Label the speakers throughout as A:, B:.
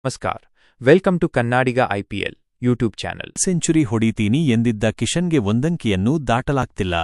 A: ನಮಸ್ಕಾರ. Welcome to Kannadiga IPL YouTube channel.
B: Century ಹೊಡಿತೀನಿ ಎಂದಿದ್ದ ಕಿಶನ್ಗೆ ಒಂದಂಕಿಯನ್ನು ದಾಟಲಾಗ್ತಿಲ್ಲ.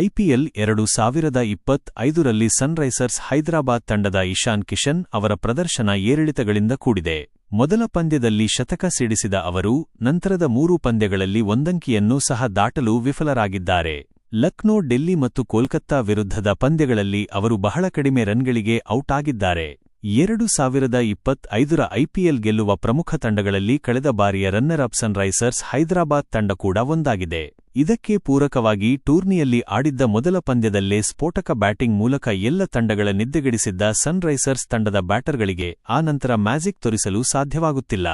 B: IPL 2025ರಲ್ಲಿ ಸನ್ರೈಸರ್ಸ್ ಹೈದರಾಬಾದ್ ತಂಡದ ಇಶಾನ್ ಕಿಶನ್ ಅವರ ಪ್ರದರ್ಶನ ಏರಿಳಿತಗಳಿಂದ ಕೂಡಿದೆ. ಮೊದಲ ಪಂದ್ಯದಲ್ಲಿ ಶತಕ ಸಿಡಿಸಿದ ಅವರು ನಂತರದ 3 ಪಂದ್ಯಗಳಲ್ಲಿ ಒಂದಂಕಿಯನ್ನೂ ಸಹ ದಾಟಲು ವಿಫಲರಾಗಿದ್ದಾರೆ. ಲಕ್ನೋ, ಡೆಲ್ಲಿ ಮತ್ತು ಕೋಲ್ಕತ್ತಾ ವಿರುದ್ಧದ ಪಂದ್ಯಗಳಲ್ಲಿ ಅವರು ಬಹಳ ಕಡಿಮೆ ರನ್ಗಳಿಗೆ ಔಟ್ ಆಗಿದ್ದಾರೆ. 2025ರ IPL ಗೆಲ್ಲುವ ಪ್ರಮುಖ ತಂಡಗಳಲ್ಲಿ ಕಳೆದ ಬಾರಿಯ ರನ್ನರ್ ಅಪ್ ಸನ್ರೈಸರ್ಸ್ ಹೈದರಾಬಾದ್ ತಂಡ ಕೂಡ ಒಂದಾಗಿದೆ. ಇದಕ್ಕೆ ಪೂರಕವಾಗಿ ಟೂರ್ನಿಯಲ್ಲಿ ಆಡಿದ್ದ ಮೊದಲ ಪಂದ್ಯದಲ್ಲೇ ಸ್ಫೋಟಕ ಬ್ಯಾಟಿಂಗ್ ಮೂಲಕ ಎಲ್ಲ ತಂಡಗಳ ನಿದ್ದೆಗೆಡಿಸಿದ್ದ ಸನ್ರೈಸರ್ಸ್ ತಂಡದ ಬ್ಯಾಟರ್ಗಳಿಗೆ ಆ ನಂತರ ಮ್ಯಾಜಿಕ್ ತೋರಿಸಲು ಸಾಧ್ಯವಾಗುತ್ತಿಲ್ಲ.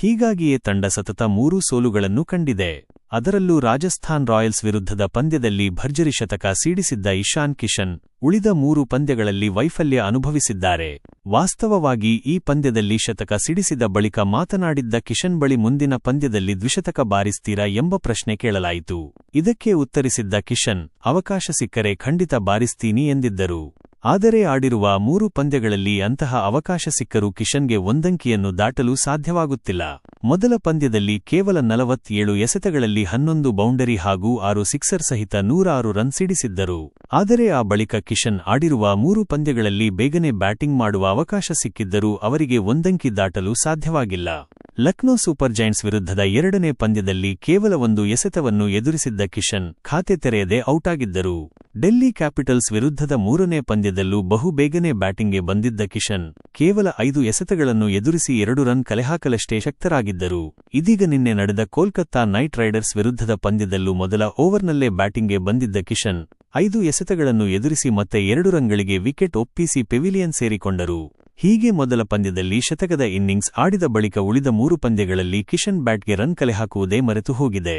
B: ಹೀಗಾಗಿಯೇ ತಂಡ ಸತತ 3 ಸೋಲುಗಳನ್ನು ಕಂಡಿದೆ. ಅದರಲ್ಲೂ ರಾಜಸ್ಥಾನ್ ರಾಯಲ್ಸ್ ವಿರುದ್ಧದ ಪಂದ್ಯದಲ್ಲಿ ಭರ್ಜರಿ ಶತಕ ಸಿಡಿಸಿದ್ದ ಇಶಾನ್ ಕಿಶನ್ ಉಳಿದ 3 ಪಂದ್ಯಗಳಲ್ಲಿ ವೈಫಲ್ಯ ಅನುಭವಿಸಿದ್ದಾರೆ. ವಾಸ್ತವವಾಗಿ ಈ ಪಂದ್ಯದಲ್ಲಿ ಶತಕ ಸಿಡಿಸಿದ ಬಳಿಕ ಮಾತನಾಡಿದ್ದ ಕಿಶನ್ ಬಳಿ ಮುಂದಿನ ಪಂದ್ಯದಲ್ಲಿ ದ್ವಿಶತಕ ಬಾರಿಸ್ತೀರಾ ಎಂಬ ಪ್ರಶ್ನೆ ಕೇಳಲಾಯಿತು. ಇದಕ್ಕೆ ಉತ್ತರಿಸಿದ್ದ ಕಿಶನ್, ಅವಕಾಶ ಸಿಕ್ಕರೆ ಖಂಡಿತ ಬಾರಿಸ್ತೀನಿ ಎಂದಿದ್ದರು. ಆದರೆ ಆಡಿರುವ 3 ಪಂದ್ಯಗಳಲ್ಲಿ ಅಂತಹ ಅವಕಾಶ ಸಿಕ್ಕರೂ ಕಿಶನ್ಗೆ ಒಂದಂಕಿಯನ್ನು ದಾಟಲು ಸಾಧ್ಯವಾಗುತ್ತಿಲ್ಲ. ಮೊದಲ ಪಂದ್ಯದಲ್ಲಿ ಕೇವಲ 47 ಎಸೆತಗಳಲ್ಲಿ 11 ಬೌಂಡರಿ ಹಾಗೂ 6 ಸಿಕ್ಸರ್ ಸಹಿತ 106 ರನ್ ಸಿಡಿಸಿದ್ದರು. ಆದರೆ ಆ ಬಳಿಕ ಕಿಶನ್ ಆಡಿರುವ 3 ಪಂದ್ಯಗಳಲ್ಲಿ ಬೇಗನೆ ಬ್ಯಾಟಿಂಗ್ ಮಾಡುವ ಅವಕಾಶ ಸಿಕ್ಕಿದ್ದರೂ ಅವರಿಗೆ ಒಂದಂಕಿ ದಾಟಲು ಸಾಧ್ಯವಾಗಿಲ್ಲ. ಲಕ್ನೋ ಸೂಪರ್ ಜೈಂಟ್ಸ್ ವಿರುದ್ಧದ 2ನೇ ಪಂದ್ಯದಲ್ಲಿ ಕೇವಲ 1 ಎಸೆತವನ್ನು ಎದುರಿಸಿದ್ದ ಕಿಶನ್ ಖಾತೆ ತೆರೆಯದೆ ಔಟಾಗಿದ್ದರು. ಡೆಲ್ಲಿ ಕ್ಯಾಪಿಟಲ್ಸ್ ವಿರುದ್ಧದ 3ನೇ ಪಂದ್ಯದಲ್ಲೂ ಬಹು ಬೇಗನೆ ಬ್ಯಾಟಿಂಗ್ಗೆ ಬಂದಿದ್ದ ಕಿಶನ್ ಕೇವಲ 5 ಎಸೆತಗಳನ್ನು ಎದುರಿಸಿ 2 ರನ್ ಕಲೆಹಾಕಲಷ್ಟೇ ಶಕ್ತರಾಗಿದ್ದರು. ಇದೀಗ ನಿನ್ನೆ ನಡೆದ ಕೋಲ್ಕತ್ತಾ ನೈಟ್ ರೈಡರ್ಸ್ ವಿರುದ್ಧದ ಪಂದ್ಯದಲ್ಲೂ ಮೊದಲ ಓವರ್ನಲ್ಲೇ ಬ್ಯಾಟಿಂಗ್ಗೆ ಬಂದಿದ್ದ ಕಿಶನ್ 5 ಎಸೆತಗಳನ್ನು ಎದುರಿಸಿ ಮತ್ತೆ 2 ರನ್ಗಳಿಗೆ ವಿಕೆಟ್ ಒಪ್ಪಿಸಿ ಪೆವಿಲಿಯನ್ ಸೇರಿಕೊಂಡರು. ಹೀಗೆ ಮೊದಲ ಪಂದ್ಯದಲ್ಲಿ ಶತಕದ ಇನ್ನಿಂಗ್ಸ್ ಆಡಿದ ಬಳಿಕ ಉಳಿದ 3 ಪಂದ್ಯಗಳಲ್ಲಿ ಕಿಶನ್ ಬ್ಯಾಟ್ಗೆ ರನ್ ಕಲೆಹಾಕುವುದೇ ಮರೆತು ಹೋಗಿದೆ.